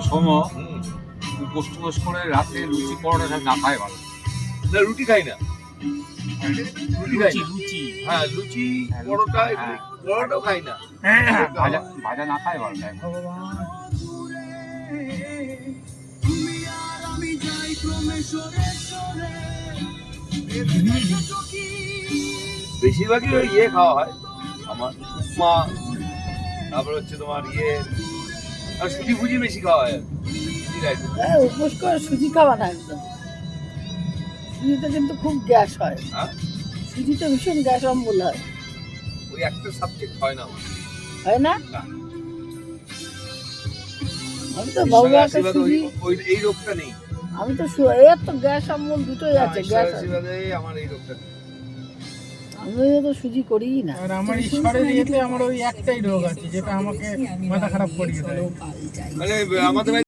সোম উপোস টুপোস করে রাতে লুচি পরোটা সব না খায় ভালো। না রুটি খাই না, রুটি খাই না। লুচি হ্যাঁ লুচি পরোটা এগুলো, পরোটাও খাই না। ভাজা ভাজা না খায় ভালো তাই। বেশিরভাগই ওই ইয়ে খাওয়া হয় আমার, উপমা, তারপর হচ্ছে তোমার ইয়ে, আর সুজি ফুজি বেশি খাওয়া হয়। উপোস করে সুজি খাওয়া না একদম, সুজিতে কিন্তু খুব গ্যাস হয়। হ্যাঁ সুজিতে ভীষণ গ্যাস অম্বল হয়। ওই একটা সাবজেক্ট হয় না আমার, হয় না? না। আমি তো বাবুকে সুজি, ওই এই রোগটা নেই। আমি তো এর তো গ্যাস অম্বল দুটোই আছে, গ্যাস আছে। আমার এই রোগটা নেই। আমিও তো সুজি করিই না। আর আমার ঈশ্বরের ইয়েতে আমার ওই একটাই রোগ আছে যেটা আমাকে মাথা খারাপ করিয়ে দেয়। মানে আমাদের